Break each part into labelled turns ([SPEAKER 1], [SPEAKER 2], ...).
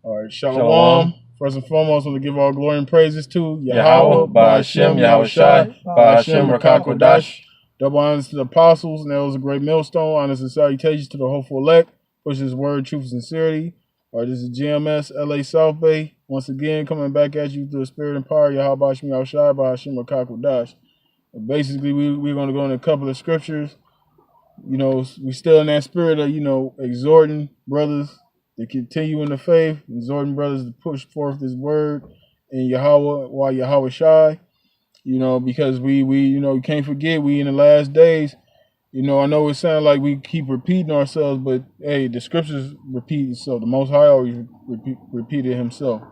[SPEAKER 1] All right, shalom.
[SPEAKER 2] Shalom.
[SPEAKER 1] First and foremost, I want to give all glory and praises to
[SPEAKER 2] Yahweh, Ba'ashem, Yahushai, Ba'ashem, Rakakwadash.
[SPEAKER 1] Double honors to the apostles, and that was a great millstone. Honors and salutations to the hopeful elect. Push his word, truth, and sincerity. All right, this is GMS, LA South Bay. Once again, coming back at you through the spirit and power. Yahweh, Ba'ashem, Yahushai, Ba'ashem, Rakakwadash. Basically, we're going to go into a couple of scriptures. You know, we still in that spirit of, exhorting brothers to continue in the faith, exhorting brothers to push forth this word in Yahweh, while Yahweh shy, because we you can't forget we in the last days. I know it sounds like we keep repeating ourselves, but hey, the scriptures repeat itself. The Most High always repeated himself.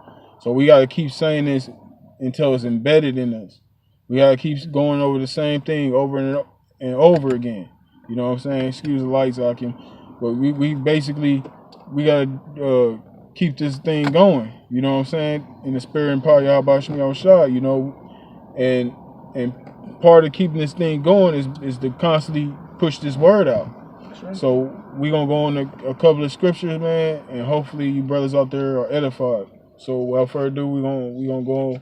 [SPEAKER 1] So we got to keep saying this until it's embedded in us. We got to keep going over the same thing over and over again. You know what I'm saying? Excuse the lights, Akim. But we basically, we got to keep this thing going. You know what I'm saying? In the spirit and power of Yahweh Ba'ashem Yahushai, and part of keeping this thing going is to constantly push this word out. Right. So we're going to go on a couple of scriptures, man, and hopefully you brothers out there are edified. So without further ado, we're going to go.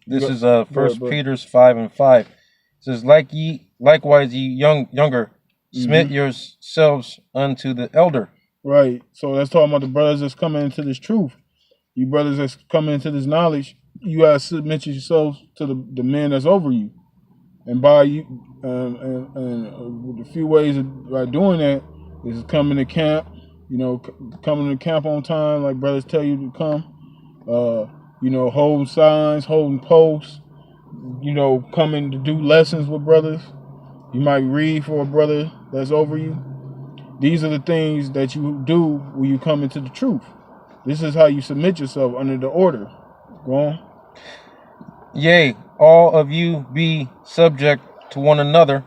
[SPEAKER 2] This is 1 Peter 5:5. It says, likewise ye younger, submit yourselves unto the elder.
[SPEAKER 1] Right. So that's talking about the brothers that's coming into this truth. You brothers that's coming into this knowledge, you gotta submit yourselves to the men that's over you. And by you, and a few ways by doing that is coming to camp. Coming to camp on time, like brothers tell you to come. Holding signs, holding posts. Coming to do lessons with brothers. You might read for a brother that's over you. These are the things that you do when you come into the truth. This is how you submit yourself under the order. Go on.
[SPEAKER 2] Yea, all of you be subject to one another,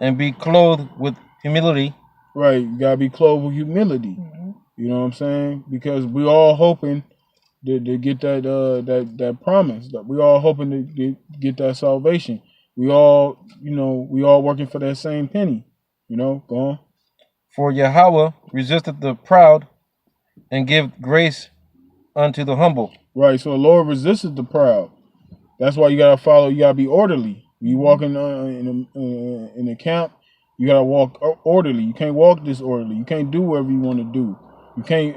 [SPEAKER 2] and be clothed with humility.
[SPEAKER 1] Right, you gotta be clothed with humility. Mm-hmm. You know what I'm saying? Because we all hoping to get that promise. That we all hoping to get that salvation. We all working for that same penny. Go on.
[SPEAKER 2] For Yahweh resisteth the proud, and give grace unto the humble.
[SPEAKER 1] Right, so the Lord resisted the proud. That's why you gotta follow. You gotta be orderly. You walking in the camp, you gotta walk orderly. You can't walk disorderly. You can't do whatever you want to do. You can't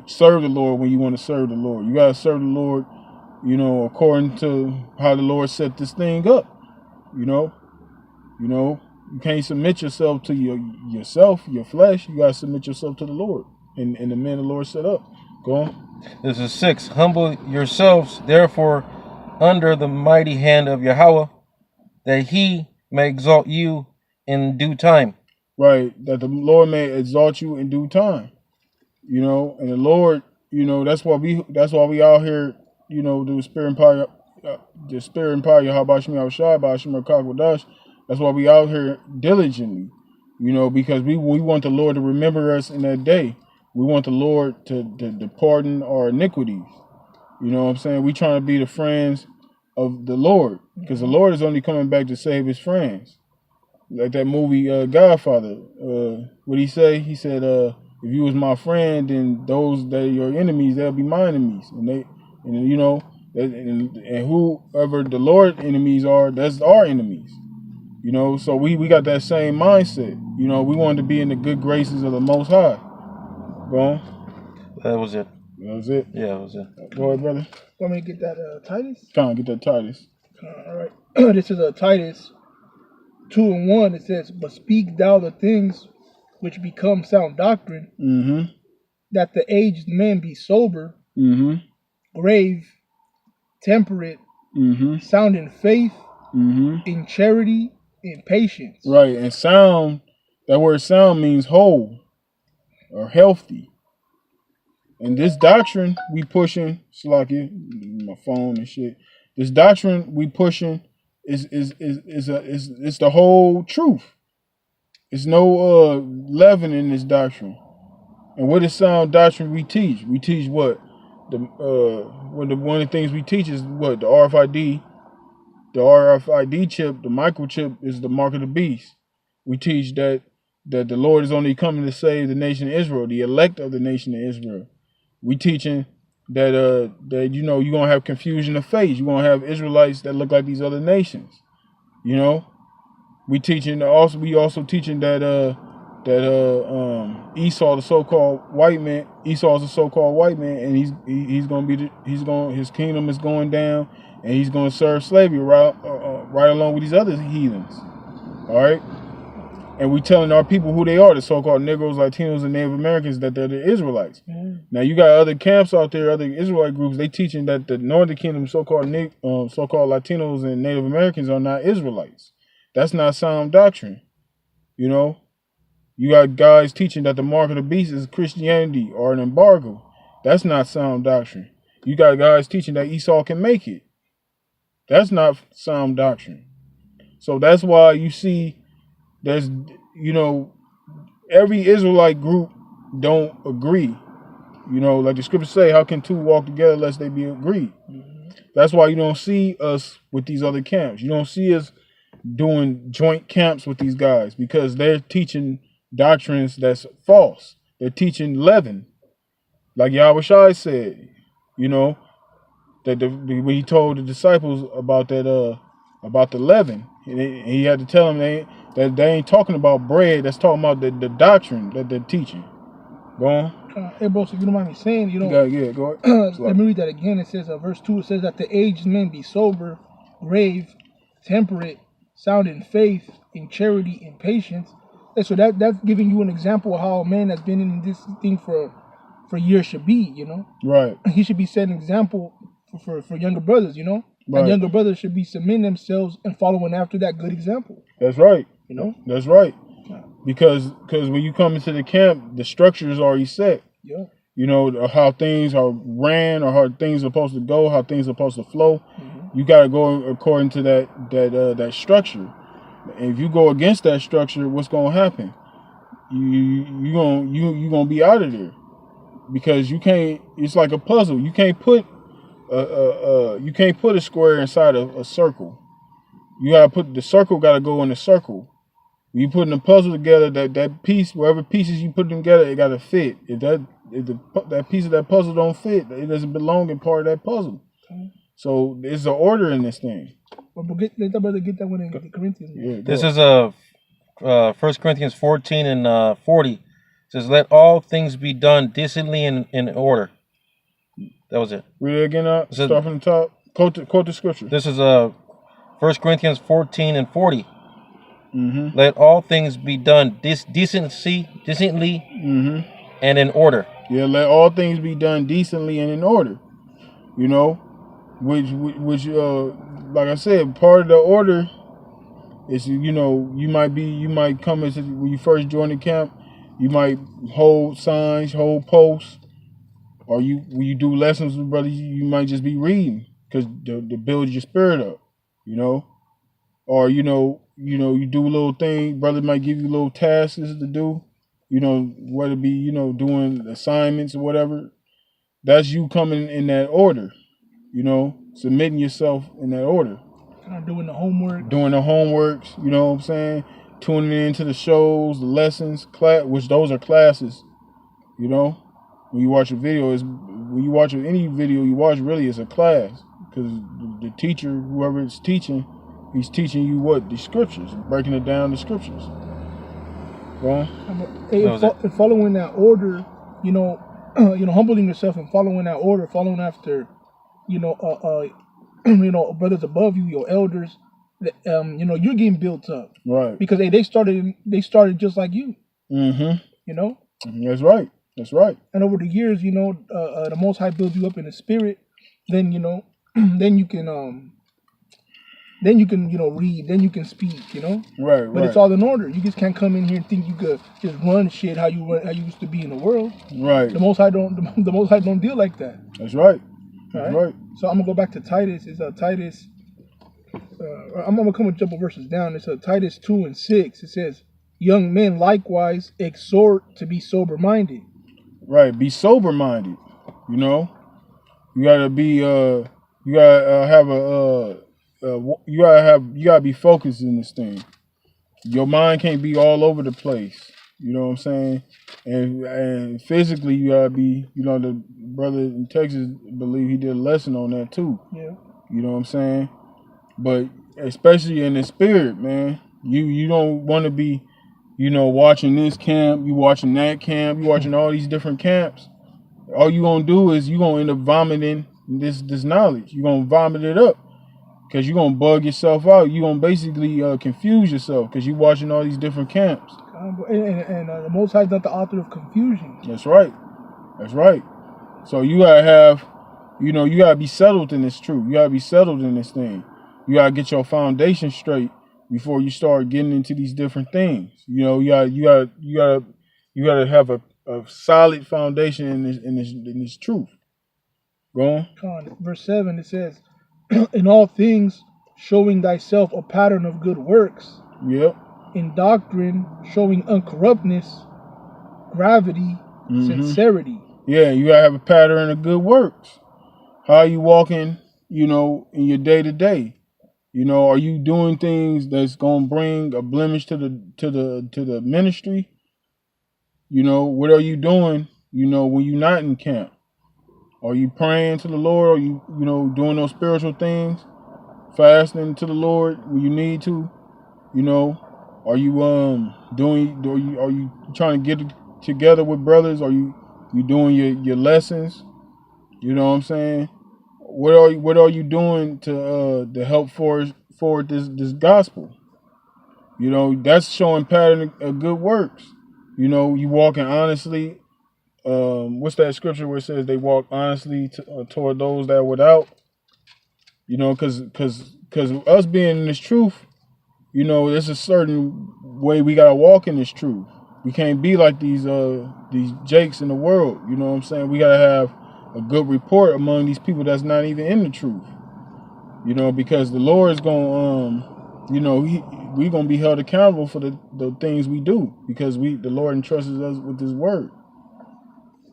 [SPEAKER 1] serve the Lord when you want to serve the Lord. You gotta serve the Lord, according to how the Lord set this thing up. You can't submit yourself to yourself, your flesh. You gotta submit yourself to the Lord and the men the Lord set up. Go on.
[SPEAKER 2] This is 6. Humble yourselves, therefore, under the mighty hand of Yahweh, that he may exalt you in due time.
[SPEAKER 1] Right, that the Lord may exalt you in due time. And the Lord, that's why we out here, do spirit and power, Yahweh Ba'ashem Yahushai, Ba'ashem Rakakwadash. That's why we out here diligently, because we want the Lord to remember us in that day. We want the Lord to pardon our iniquities. You know what I'm saying? We trying to be the friends of the Lord, because the Lord is only coming back to save his friends. Like that movie Godfather. What he say? He said, if you was my friend, then those that are your enemies, they'll be my enemies. And whoever the Lord's enemies are, that's our enemies. So we got that same mindset. We wanted to be in the good graces of the Most High. Go on.
[SPEAKER 2] That was it.
[SPEAKER 1] That was it?
[SPEAKER 2] Yeah, that was it.
[SPEAKER 1] Go ahead, brother.
[SPEAKER 3] Want me to get that Titus?
[SPEAKER 1] Come on, get that Titus.
[SPEAKER 3] All right. This is Titus 2:1. It says, but speak thou the things which become sound doctrine, that the aged men be sober, grave, temperate, sound in faith, in charity, in patience.
[SPEAKER 1] Right, and sound, that word sound means whole or healthy. And this doctrine we pushing, Slaki, my phone and shit. This doctrine we pushing is the whole truth. There's no leaven in this doctrine. And what is sound doctrine we teach? We teach what? One of the things we teach is what? The RFID chip, the microchip, is the mark of the beast. We teach that the Lord is only coming to save the nation of Israel, the elect of the nation of Israel. We teaching that that you're gonna have confusion of faith. You're gonna have Israelites that look like these other nations. You know, we also teaching that Esau, the so-called white man, Esau's a so-called white man, and his kingdom is going down, and he's gonna serve slavery right along with these other heathens. All right. And we telling our people who they are, the so-called Negroes, Latinos, and Native Americans, that they're the Israelites. Now you got other camps out there, other Israelite groups. They teaching that the Northern Kingdom, so-called Latinos and Native Americans are not Israelites. That's not sound doctrine. You know, you got guys teaching that the mark of the beast is Christianity or an embargo. That's not sound doctrine. You got guys teaching that Esau can make it. That's not sound doctrine. So that's why you see. There's, every Israelite group don't agree. Like the scriptures say, how can two walk together unless they be agreed? That's why you don't see us with these other camps. You don't see us doing joint camps with these guys because they're teaching doctrines that's false. They're teaching leaven. Like Yahushua said, that when he told the disciples about that, about the leaven, he had to tell them that they ain't talking about bread. That's talking about the doctrine that they're teaching. Go on.
[SPEAKER 3] Hey, bro, so if you don't mind me saying,
[SPEAKER 1] go ahead.
[SPEAKER 3] Let me read that again. It says, verse 2, it says that the aged men be sober, grave, temperate, sound in faith, in charity, in patience. And so that's giving you an example of how a man that's been in this thing for years should be, Right. He should be setting an example for younger brothers, Right. And younger brothers should be submitting themselves and following after that good example.
[SPEAKER 1] That's right. That's right. Because when you come into the camp, the structure is already set.
[SPEAKER 3] Yeah.
[SPEAKER 1] How things are ran or how things are supposed to go, how things are supposed to flow. You got to go according to that structure. And if you go against that structure, what's going to happen? You gonna be out of there because you can't. It's like a puzzle. You can't put a square inside of a circle. You gotta put the circle. Got to go in the circle. You putting the puzzle together, that piece, wherever pieces you put them together, it got to fit. If that piece of that puzzle don't fit, it doesn't belong in part of that puzzle. Okay. So there's an order in this thing.
[SPEAKER 3] But let the brother get that one in Corinthians.
[SPEAKER 2] Yeah, this is 1 Corinthians 14 and 40. It says, "Let all things be done decently and in order." That was it.
[SPEAKER 1] Read it again. Start from the top. Quote the scripture.
[SPEAKER 2] This is 1 Corinthians 14 and 40. Mm-hmm. Let all things be done decently, and in order.
[SPEAKER 1] Yeah, let all things be done decently and in order. Which like I said, part of the order is you might come into when you first join the camp, you might hold signs, hold posts, or when you do lessons with brothers, you might just be reading because to build your spirit up, or you do a little thing. Brother might give you little tasks to do, whether it be doing assignments or whatever. That's you coming in that order, submitting yourself in that order.
[SPEAKER 3] Doing the homework.
[SPEAKER 1] Doing the homeworks, you know what I'm saying? Tuning into the shows, the lessons, which those are classes, When you watch a video, any video you watch really is a class because the teacher, whoever is teaching, he's teaching you what? The scriptures, breaking it down, the scriptures. Go on.
[SPEAKER 3] Hey, following that order, humbling yourself and following that order, following after, brothers above you, your elders, you're getting built up.
[SPEAKER 1] Right.
[SPEAKER 3] Because they started just like you.
[SPEAKER 1] Mm-hmm. That's right. That's right.
[SPEAKER 3] And over the years, the Most High builds you up in the spirit. Then then you can read. Then you can speak.
[SPEAKER 1] Right.
[SPEAKER 3] But it's all in order. You just can't come in here and think you could just run shit how you used to be in the world.
[SPEAKER 1] Right.
[SPEAKER 3] The Most High don't deal like that.
[SPEAKER 1] That's right. That's right.
[SPEAKER 3] So I'm gonna go back to Titus. It's Titus. I'm gonna come and jump verses down. It's Titus 2 and 6. It says, "Young men likewise exhort to be sober minded."
[SPEAKER 1] Right. Be sober minded. You gotta be. You gotta have you gotta be focused in this thing. Your mind can't be all over the place. You know what I'm saying? And physically you gotta be, to brother in Texas, believe he did a lesson on that too.
[SPEAKER 3] Yeah.
[SPEAKER 1] You know what I'm saying? But especially in the spirit, man, you don't want to be, watching this camp, you watching that camp, you watching all these different camps. All you gonna do is you gonna end up vomiting this knowledge. You gonna vomit it up because you gonna bug yourself out. You gonna basically confuse yourself because you watching all these different camps.
[SPEAKER 3] And the Most High is not the author of confusion.
[SPEAKER 1] That's right. That's right. So you gotta have, you gotta be settled in this truth. You gotta be settled in this thing. You gotta get your foundation straight before you start getting into these different things. You gotta have a solid foundation in this truth. Go on.
[SPEAKER 3] Verse 7, it says, in all things showing thyself a pattern of good works.
[SPEAKER 1] Yep.
[SPEAKER 3] In doctrine showing uncorruptness, gravity, sincerity.
[SPEAKER 1] Yeah, you gotta have a pattern of good works. How are you walking, in your day to day? Are you doing things that's gonna bring a blemish to the ministry? What are you doing, when you're not in camp? Are you praying to the Lord? Are you, doing those spiritual things? Fasting to the Lord when you need to? Are you are you trying to get together with brothers? Are you doing your lessons? You know what I'm saying? What are you doing to help forward this gospel? That's showing pattern of good works. You walking honestly. What's that scripture where it says they walk honestly toward those that are without? Because us being in this truth, there's a certain way we gotta walk in this truth. We can't be like these jakes in the world. You know what I'm saying? We gotta have a good report among these people that's not even in the truth. Because the Lord is gonna we gonna be held accountable for the things we do because the Lord entrusts us with His word.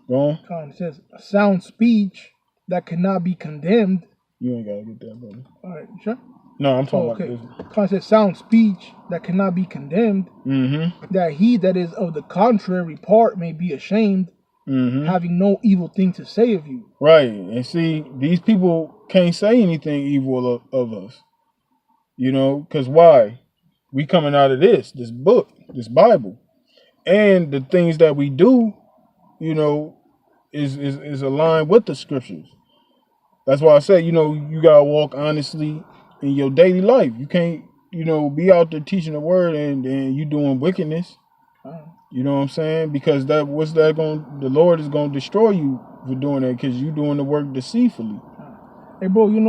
[SPEAKER 1] Go on.
[SPEAKER 3] It says a sound speech that cannot be condemned.
[SPEAKER 1] You ain't gotta get that, brother.
[SPEAKER 3] All right, sure.
[SPEAKER 1] No, I'm talking about this.
[SPEAKER 3] It says sound speech that cannot be condemned. That he that is of the contrary part may be ashamed, having no evil thing to say of you.
[SPEAKER 1] Right, and see, these people can't say anything evil of us. Because why? We coming out of this book, this Bible, and the things that we do, is aligned with the scriptures. That's why I say, you gotta walk honestly in your daily life. You can't, be out there teaching the word and you doing wickedness. You know what I'm saying? Because the Lord is gonna destroy you for doing that because you doing the work deceitfully.
[SPEAKER 3] Hey, bro, in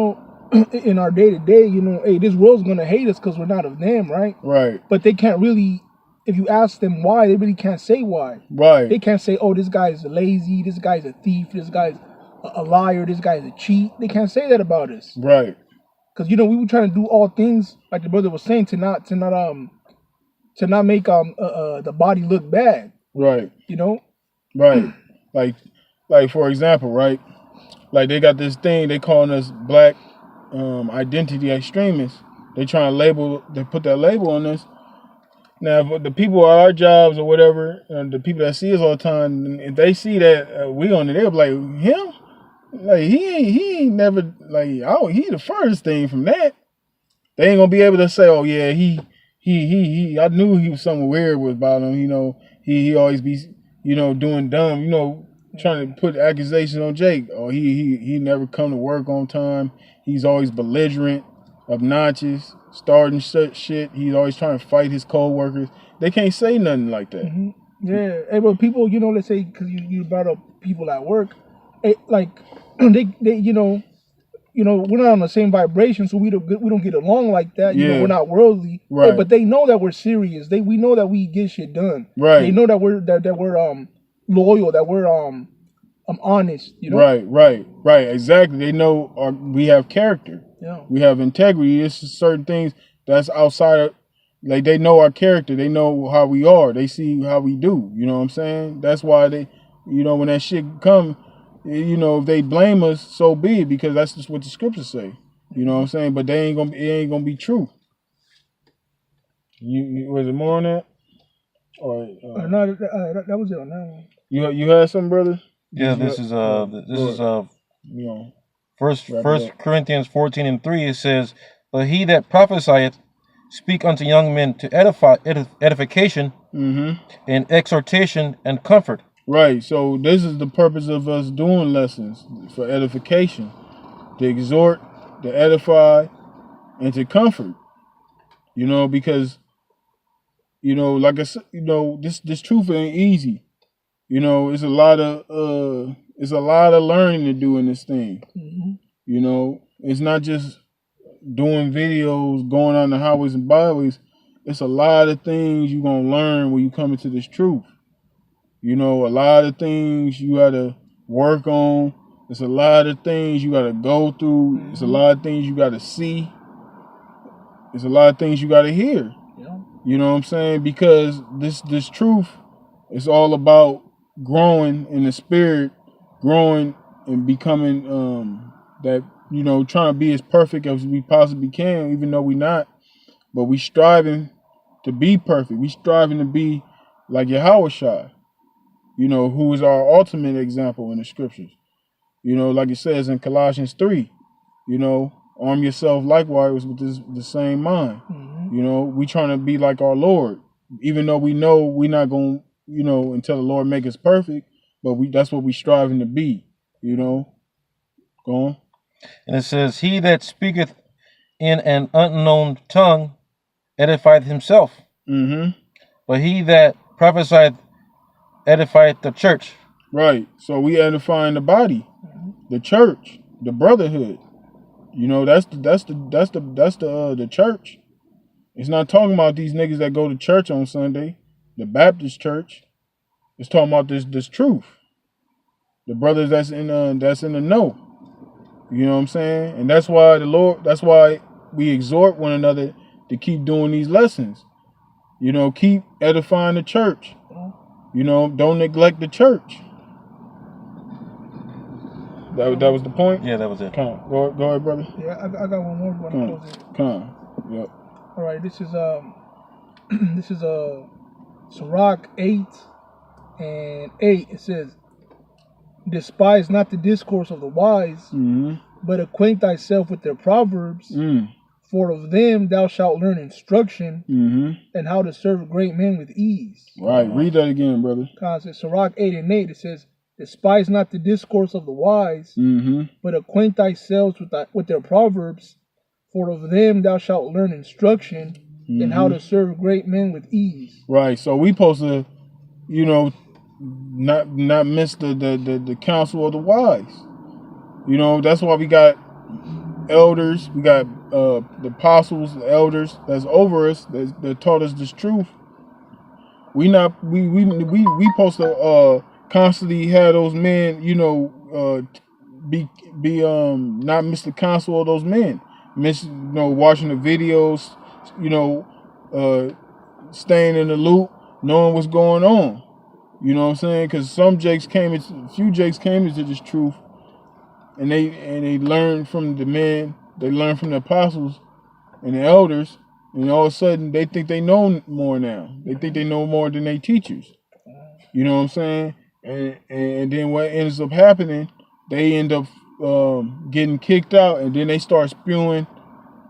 [SPEAKER 3] our day to day, hey, this world's gonna hate us because we're not of them, right?
[SPEAKER 1] Right.
[SPEAKER 3] But they can't really. If you ask them why, they really can't say why.
[SPEAKER 1] Right.
[SPEAKER 3] They can't say, oh, this guy's lazy, this guy's a thief, this guy's a liar, this guy's a cheat. They can't say that about us.
[SPEAKER 1] Right.
[SPEAKER 3] Because we were trying to do all things, like the brother was saying, to not make the body look bad.
[SPEAKER 1] Right.
[SPEAKER 3] Right.
[SPEAKER 1] Like for example, right? Like they got this thing they calling us black identity extremists. They trying to put that label on us. Now, the people at our jobs or whatever, the people that see us all the time, if they see that we on it, they'll be like, him? Like, he ain't never, like, he the furthest thing from that. They ain't gonna be able to say, oh, yeah, he I knew he was something weird about him, he always be, doing dumb, trying to put accusations on Jake. Oh, he never come to work on time. He's always belligerent, obnoxious, starting shit. He's always trying to fight his co-workers. They can't say nothing like that.
[SPEAKER 3] Yeah, hey, but people, let's say, because you brought up people at work, like they we're not on the same vibration, so we don't get along like that. We're not worldly,
[SPEAKER 1] right?
[SPEAKER 3] But they know that we're serious. We know that we get shit done,
[SPEAKER 1] right?
[SPEAKER 3] They know that we're loyal, that we're honest,
[SPEAKER 1] Right, exactly. They know we have character.
[SPEAKER 3] Yeah.
[SPEAKER 1] We have integrity. It's certain things that's outside of, like, they know our character. They know how we are. They see how we do. You know what I'm saying? That's why they, when that shit come, if they blame us, so be it, because that's just what the scriptures say. You know what I'm saying? But it ain't gonna be true. You was it more on that? Or
[SPEAKER 3] no, that was it on that one.
[SPEAKER 1] You had something, brother?
[SPEAKER 2] Yeah, this is First Corinthians 14:3. It says, "But he that prophesieth speak unto young men to edification, and exhortation and comfort."
[SPEAKER 1] Right. So this is the purpose of us doing lessons, for edification, to exhort, to edify, and to comfort. Because like I said, this truth ain't easy. It's a lot of learning to do in this thing. It's not just doing videos, going on the highways and byways. It's a lot of things you're gonna learn when you come into this truth. A lot of things you gotta work on. It's a lot of things you gotta go through. It's a lot of things you gotta see. It's a lot of things you gotta hear.
[SPEAKER 3] Yeah.
[SPEAKER 1] You know what I'm saying? Because this truth is all about growing in the spirit, growing and becoming trying to be as perfect as we possibly can, even though we're not. But we striving to be perfect. We striving to be like Yahushua, who is our ultimate example in the scriptures. Like it says in Colossians 3, arm yourself likewise with the same mind. We trying to be like our Lord, even though we know we're not going, until the Lord make us perfect, but that's what we striving to be, Go on.
[SPEAKER 2] And it says, "He that speaketh in an unknown tongue edifieth himself. But he that prophesieth edifieth the church."
[SPEAKER 1] Right. So we edifying the body, the church, the brotherhood. That's the church. It's not talking about these niggas that go to church on Sunday, the Baptist church. It's talking about this truth. The brothers that's in the know. You know what I'm saying? And that's why we exhort one another to keep doing these lessons. Keep edifying the church. Don't neglect the church. That was the point?
[SPEAKER 2] Yeah, that was it.
[SPEAKER 1] Come on. Go ahead, brother.
[SPEAKER 3] Yeah, I got one more.
[SPEAKER 1] Come on. Yep.
[SPEAKER 3] All right, this is Sirach 8:8. It says, "Despise not the discourse of the wise, but acquaint thyself with their proverbs. For of them thou shalt learn instruction, and how to serve great men with ease."
[SPEAKER 1] Right. Read that again, brother.
[SPEAKER 3] Sirach 8:8. It says, "Despise not the discourse of the wise, but acquaint thyself with their proverbs. For of them thou shalt learn instruction, and how to serve great men with ease." Right.
[SPEAKER 1] So we supposed to, not miss the counsel of the wise. That's why we got elders, we got the apostles, the elders that's over us that taught us this truth. We supposed to constantly have those men, be not miss the counsel of those men. Watching the videos, staying in the loop, knowing what's going on. You know what I'm saying? Because a few jakes came into this truth, and they learned from the men, they learned from the apostles and the elders, and all of a sudden they think they know more now. They think they know more than they teachers. You know what I'm saying? And then what ends up happening, they end up getting kicked out, and then they start spewing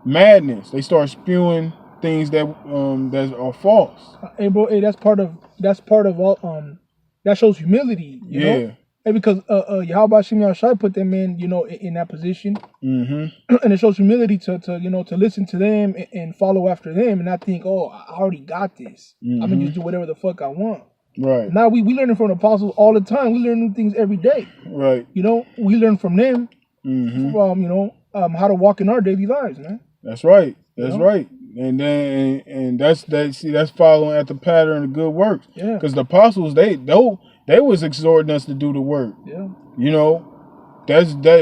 [SPEAKER 1] madness. They start spewing things that are false.
[SPEAKER 3] Hey, bro, that's part of all. That shows humility, you know. Hey, because Yahweh Shem Shai put them in, in that position, and it shows humility to listen to them and follow after them, and not think, oh, I already got this. I'm gonna just do whatever the fuck I want.
[SPEAKER 1] Right.
[SPEAKER 3] Now we learning from the apostles all the time. We learn new things every day.
[SPEAKER 1] Right.
[SPEAKER 3] We learn from them. How to walk in our daily lives, man.
[SPEAKER 1] That's right. That's right. And then and that's following at the pattern of good works.
[SPEAKER 3] Yeah.
[SPEAKER 1] Because the apostles they was exhorting us to do the work.
[SPEAKER 3] Yeah.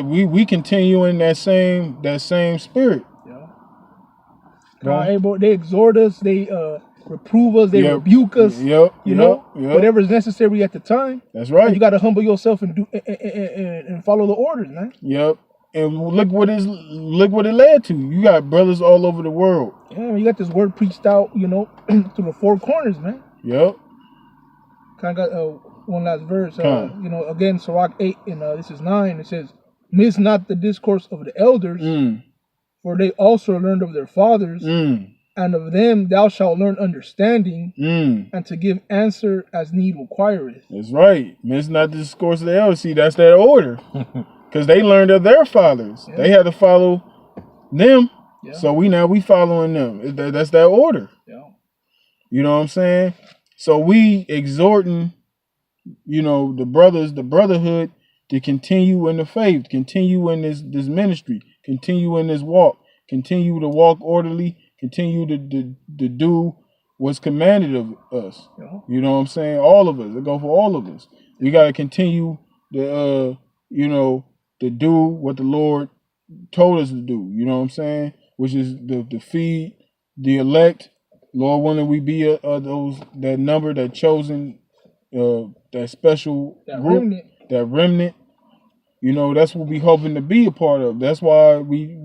[SPEAKER 1] We continue in that same spirit.
[SPEAKER 3] Yeah. Hey, bro, they exhort us. They reprove us. They rebuke us. Whatever's necessary at the time.
[SPEAKER 1] That's right.
[SPEAKER 3] And you got to humble yourself and do and follow the orders, man.
[SPEAKER 1] Yep. And look what it led to. You got brothers all over the world.
[SPEAKER 3] Yeah, man, you got this word preached out, through the four corners, man.
[SPEAKER 1] Yep.
[SPEAKER 3] Kind of got one last verse. You know, again, Sirach 8 and this is 9. It says, "Miss not the discourse of the elders, for they also learned of their fathers, and of them thou shalt learn understanding, and to give answer as need requireth."
[SPEAKER 1] That's right. Miss not the discourse of the elders. See, that's that order. Because they learned of their fathers. Yeah. They had to follow them. Yeah. So we following them. That's that order. Yeah. You know what I'm saying? So we exhorting, you know, the brothers, the brotherhood, to continue in the faith, continue in this ministry, continue in this walk, continue to walk orderly, continue to do what's commanded of us. Yeah. You know what I'm saying? All of us. It go for all of us. We got to continue to, you know, to do what the Lord told us to do. You know what I'm saying? Which is to feed the elect. Lord willing, we be that number, that chosen, that special group, that remnant. You know, that's what we hoping to be a part of. That's why we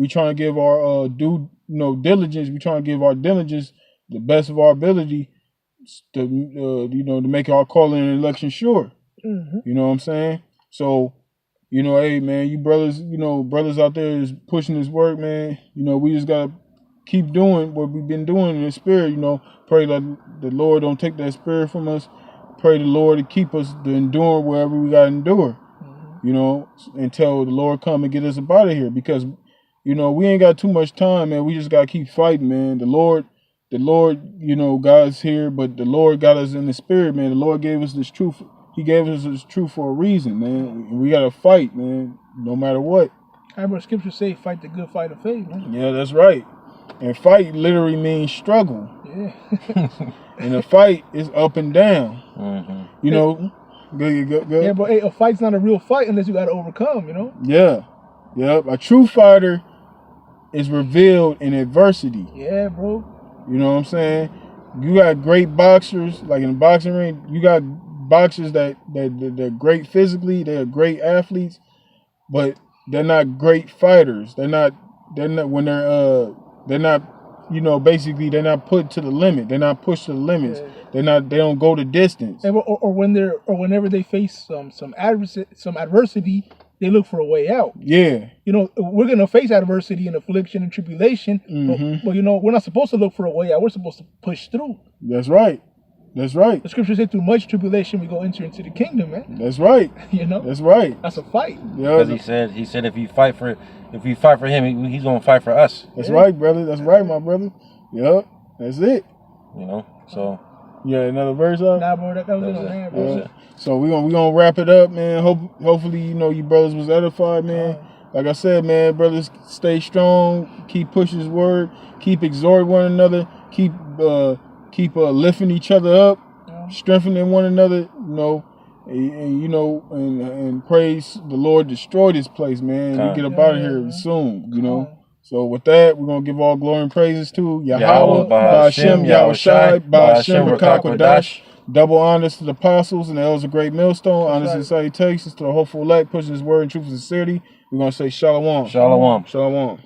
[SPEAKER 1] trying to give our diligence. We trying to give our diligence the best of our ability to to make our calling and election sure. Mm-hmm. You know what I'm saying? So, you know, hey man, you brothers, brothers out there is pushing this work, man. You know, we just gotta keep doing what we've been doing in the spirit. You know, pray that the Lord don't take that spirit from us. Pray the Lord to keep us to endure wherever we gotta endure. Mm-hmm. You know, until the Lord come and get us up out of here. Because, you know, we ain't got too much time, man. We just gotta keep fighting, man. The Lord, you know, God's here, but the Lord got us in the spirit, man. The Lord gave us this truth. He gave us this truth for a reason, man. We gotta fight, man, no matter what.
[SPEAKER 3] I remember scripture say, "Fight the good fight of faith," man.
[SPEAKER 1] Yeah, that's right. And fight literally means struggle. Yeah. And a fight is up and down. Mm-hmm. You know, go.
[SPEAKER 3] Yeah, but hey, a fight's not a real fight unless you got to overcome. You know.
[SPEAKER 1] Yeah. Yep. A true fighter is revealed in adversity.
[SPEAKER 3] Yeah, bro.
[SPEAKER 1] You know what I'm saying? You got great boxers, like in the boxing ring. You got boxers that they're great physically, they're great athletes, but they're not great fighters. They're not basically they're not put to the limit. They're not pushed to the limits. Yeah. They don't go the distance.
[SPEAKER 3] Or whenever they face some adversity, they look for a way out.
[SPEAKER 1] Yeah.
[SPEAKER 3] You know, we're gonna face adversity and affliction and tribulation, but you know, we're not supposed to look for a way out. We're supposed to push through.
[SPEAKER 1] That's right. That's right.
[SPEAKER 3] The scripture said, "Through much tribulation, we go enter into the kingdom," man.
[SPEAKER 1] That's right.
[SPEAKER 3] You know.
[SPEAKER 1] That's right.
[SPEAKER 3] That's a fight.
[SPEAKER 2] Yeah. Because he said if you fight for him, he's gonna fight for us.
[SPEAKER 1] That's right, brother. That's right, my brother. Yep. That's it.
[SPEAKER 2] You know. So.
[SPEAKER 1] Yeah, another verse up.
[SPEAKER 3] Nah, bro. That was it, man, bro.
[SPEAKER 1] So we gonna wrap it up, man. Hopefully, you brothers was edified, man. Like I said, man, brothers, stay strong. Keep pushing His word. Keep exhorting one another. Keep lifting each other up, strengthening one another, and praise the Lord. Destroy this place, man. We get up out of here soon, you know. So with that, we're gonna give all glory and praises to Yahweh, Ba'ashem, Yahushai, Ba'ashem, Rakakwadash. Double honors to the apostles and the elders of Great Millstone. Honors and salutations to the hopeful elect, pushing His word in truth and sincerity. We're gonna say Shalom.
[SPEAKER 2] Shalom.
[SPEAKER 1] Shalom.